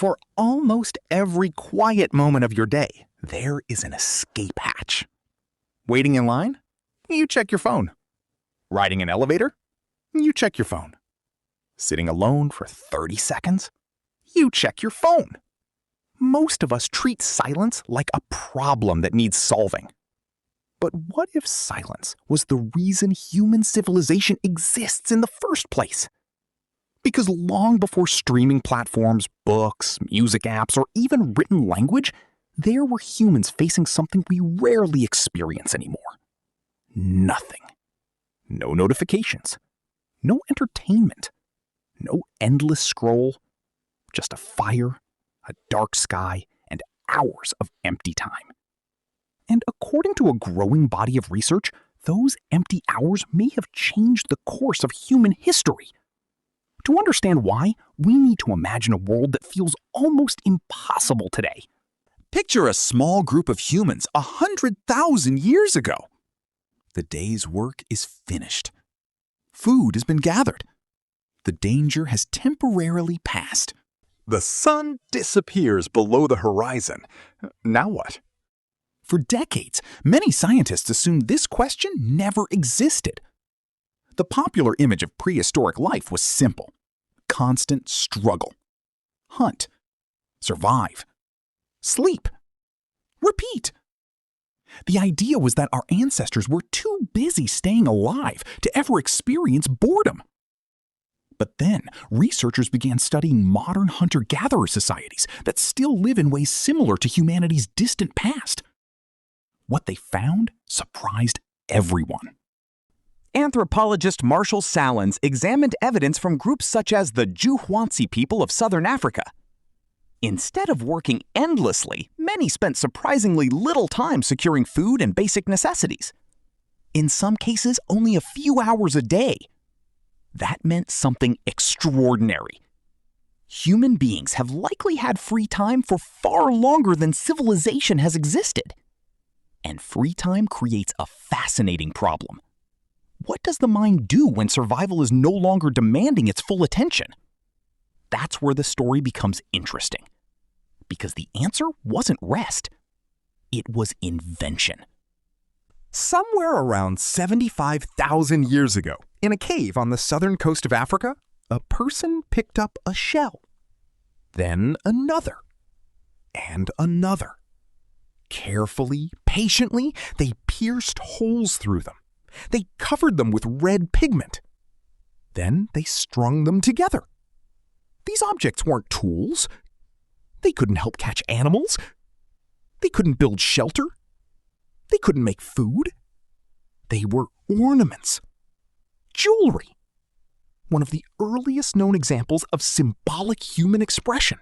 For almost every quiet moment of your day, there is an escape hatch. Waiting in line? You check your phone. Riding an elevator? You check your phone. Sitting alone for 30 seconds? You check your phone. Most of us treat silence like a problem that needs solving. But what if silence was the reason human civilization exists in the first place? Because long before streaming platforms, books, music apps, or even written language, there were humans facing something we rarely experience anymore. Nothing. No notifications. No entertainment. No endless scroll. Just a fire, a dark sky, and hours of empty time. And according to a growing body of research, those empty hours may have changed the course of human history. To understand why, we need to imagine a world that feels almost impossible today. Picture a small group of humans 100,000 years ago. The day's work is finished. Food has been gathered. The danger has temporarily passed. The sun disappears below the horizon. Now what? For decades, many scientists assumed this question never existed. The popular image of prehistoric life was simple. Constant struggle. Hunt. Survive. Sleep. Repeat. The idea was that our ancestors were too busy staying alive to ever experience boredom. But then, researchers began studying modern hunter-gatherer societies that still live in ways similar to humanity's distant past. What they found surprised everyone. Anthropologist Marshall Salins examined evidence from groups such as the Juhwansi people of southern Africa. Instead of working endlessly, many spent surprisingly little time securing food and basic necessities. In some cases, only a few hours a day. That meant something extraordinary. Human beings have likely had free time for far longer than civilization has existed. And free time creates a fascinating problem. What does the mind do when survival is no longer demanding its full attention? That's where the story becomes interesting. Because the answer wasn't rest. It was invention. Somewhere around 75,000 years ago, in a cave on the southern coast of Africa, a person picked up a shell. Then another. And another. Carefully, patiently, they pierced holes through them. They covered them with red pigment. Then they strung them together. These objects weren't tools. They couldn't help catch animals. They couldn't build shelter. They couldn't make food. They were ornaments. Jewelry. One of the earliest known examples of symbolic human expression.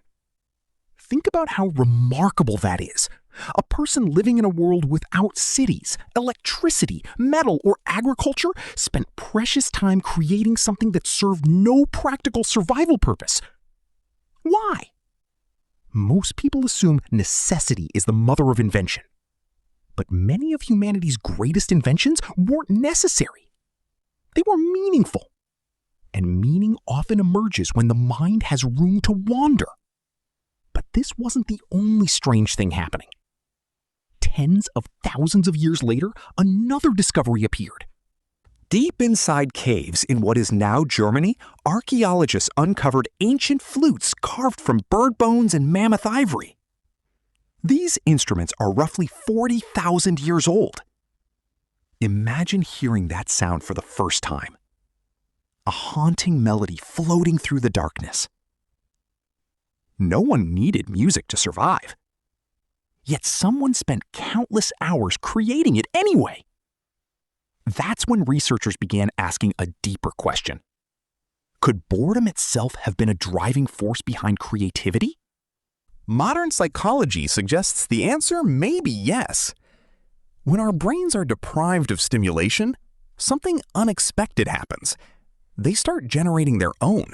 Think about how remarkable that is. A person living in a world without cities, electricity, metal, or agriculture spent precious time creating something that served no practical survival purpose. Why? Most people assume necessity is the mother of invention. But many of humanity's greatest inventions weren't necessary. They were meaningful. And meaning often emerges when the mind has room to wander. But this wasn't the only strange thing happening. Tens of thousands of years later, another discovery appeared. Deep inside caves in what is now Germany, archaeologists uncovered ancient flutes carved from bird bones and mammoth ivory. These instruments are roughly 40,000 years old. Imagine hearing that sound for the first time. A haunting melody floating through the darkness. No one needed music to survive. Yet someone spent countless hours creating it anyway. That's when researchers began asking a deeper question. Could boredom itself have been a driving force behind creativity? Modern psychology suggests the answer may be yes. When our brains are deprived of stimulation, something unexpected happens. They start generating their own.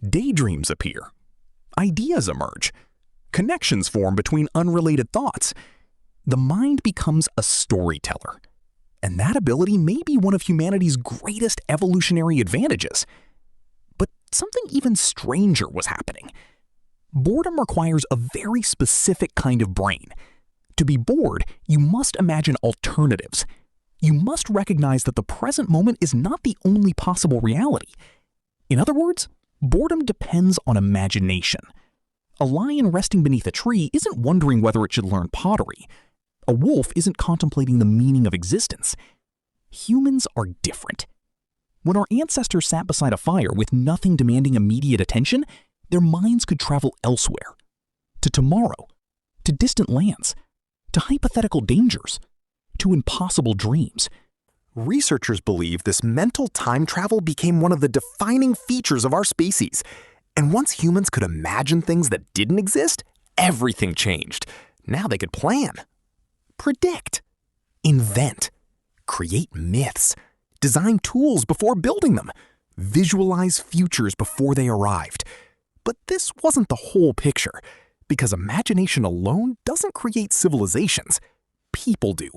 Daydreams appear. Ideas emerge. Connections form between unrelated thoughts. The mind becomes a storyteller. And that ability may be one of humanity's greatest evolutionary advantages. But something even stranger was happening. Boredom requires a very specific kind of brain. To be bored, you must imagine alternatives. You must recognize that the present moment is not the only possible reality. In other words, boredom depends on imagination. A lion resting beneath a tree isn't wondering whether it should learn pottery. A wolf isn't contemplating the meaning of existence. Humans are different. When our ancestors sat beside a fire with nothing demanding immediate attention, their minds could travel elsewhere. To tomorrow, to distant lands, to hypothetical dangers, to impossible dreams. Researchers believe this mental time travel became one of the defining features of our species. And once humans could imagine things that didn't exist, everything changed. Now they could plan, predict, invent, create myths, design tools before building them, visualize futures before they arrived. But this wasn't the whole picture, because imagination alone doesn't create civilizations. People do,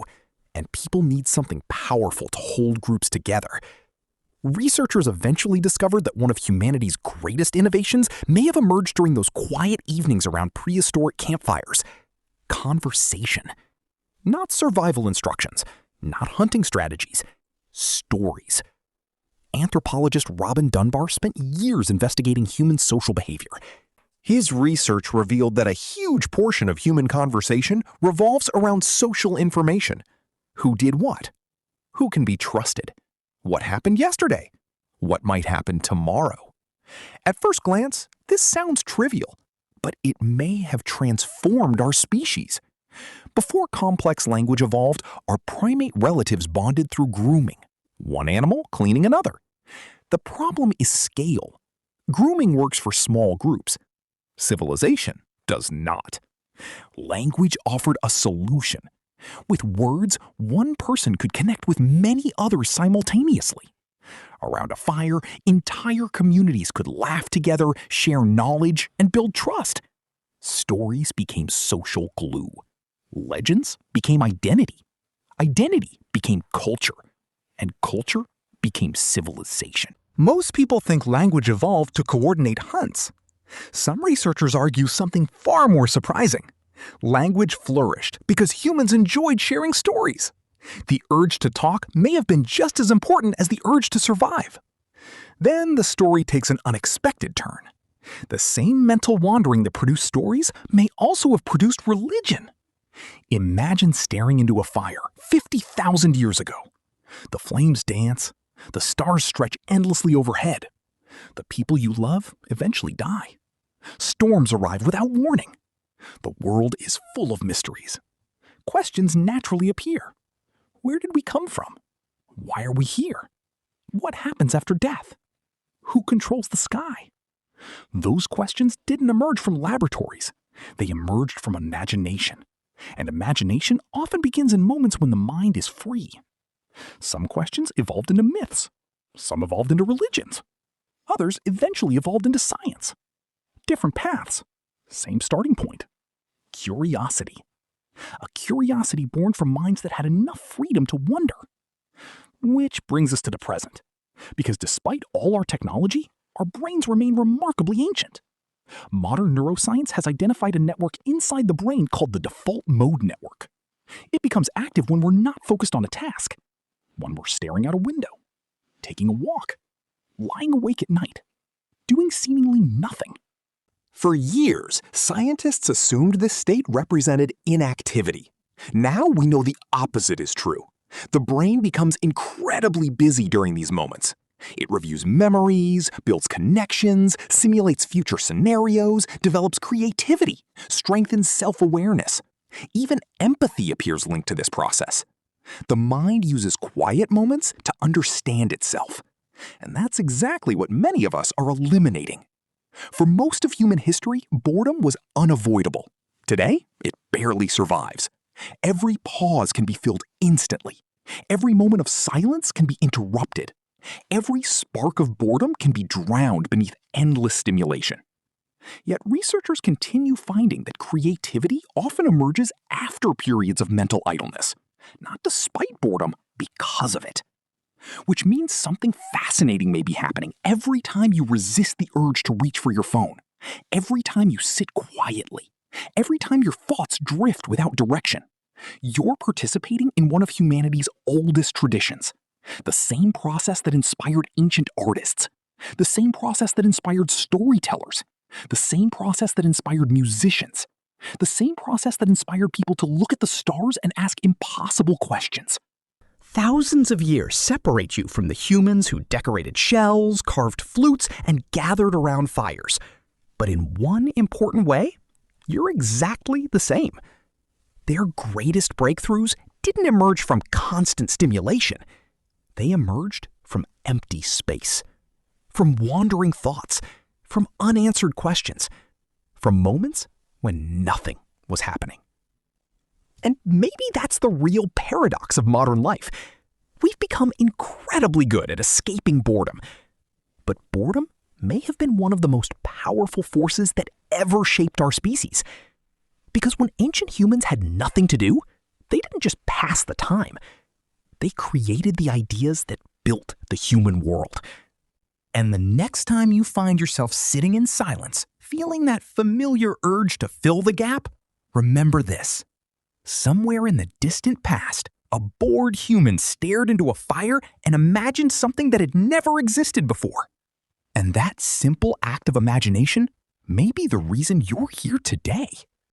and people need something powerful to hold groups together. Researchers eventually discovered that one of humanity's greatest innovations may have emerged during those quiet evenings around prehistoric campfires. Conversation. Not survival instructions, not hunting strategies, stories. Anthropologist Robin Dunbar spent years investigating human social behavior. His research revealed that a huge portion of human conversation revolves around social information. Who did what? Who can be trusted? What happened yesterday? What might happen tomorrow? At first glance, this sounds trivial, but it may have transformed our species. Before complex language evolved, our primate relatives bonded through grooming, one animal cleaning another. The problem is scale. Grooming works for small groups. Civilization does not. Language offered a solution. With words, one person could connect with many others simultaneously. Around a fire, entire communities could laugh together, share knowledge, and build trust. Stories became social glue. Legends became identity. Identity became culture. And culture became civilization. Most people think language evolved to coordinate hunts. Some researchers argue something far more surprising. Language flourished because humans enjoyed sharing stories. The urge to talk may have been just as important as the urge to survive. Then the story takes an unexpected turn. The same mental wandering that produced stories may also have produced religion. Imagine staring into a fire 50,000 years ago. The flames dance. The stars stretch endlessly overhead. The people you love eventually die. Storms arrive without warning. The world is full of mysteries. Questions naturally appear. Where did we come from? Why are we here? What happens after death? Who controls the sky? Those questions didn't emerge from laboratories. They emerged from imagination. And imagination often begins in moments when the mind is free. Some questions evolved into myths. Some evolved into religions. Others eventually evolved into science. Different paths. Same starting point. Curiosity. A curiosity born from minds that had enough freedom to wonder. Which brings us to the present. Because despite all our technology, our brains remain remarkably ancient. Modern neuroscience has identified a network inside the brain called the default mode network. It becomes active when we're not focused on a task, when we're staring out a window, taking a walk, lying awake at night, doing seemingly nothing. For years, scientists assumed this state represented inactivity. Now we know the opposite is true. The brain becomes incredibly busy during these moments. It reviews memories, builds connections, simulates future scenarios, develops creativity, strengthens self-awareness. Even empathy appears linked to this process. The mind uses quiet moments to understand itself. And that's exactly what many of us are eliminating. For most of human history, boredom was unavoidable. Today, it barely survives. Every pause can be filled instantly. Every moment of silence can be interrupted. Every spark of boredom can be drowned beneath endless stimulation. Yet researchers continue finding that creativity often emerges after periods of mental idleness, not despite boredom, because of it. Which means something fascinating may be happening every time you resist the urge to reach for your phone, Every time you sit quietly, every time your thoughts drift without direction, you're participating in one of humanity's oldest traditions. The same process that inspired ancient artists, the same process that inspired storytellers, the same process that inspired musicians, the same process that inspired people to look at the stars and ask impossible questions. Thousands of years separate you from the humans who decorated shells, carved flutes, and gathered around fires. But in one important way, you're exactly the same. Their greatest breakthroughs didn't emerge from constant stimulation. They emerged from empty space, from wandering thoughts, from unanswered questions, from moments when nothing was happening. And maybe that's the real paradox of modern life. We've become incredibly good at escaping boredom. But boredom may have been one of the most powerful forces that ever shaped our species. Because when ancient humans had nothing to do, they didn't just pass the time. They created the ideas that built the human world. And the next time you find yourself sitting in silence, feeling that familiar urge to fill the gap, remember this. Somewhere in the distant past, a bored human stared into a fire and imagined something that had never existed before. And that simple act of imagination may be the reason you're here today.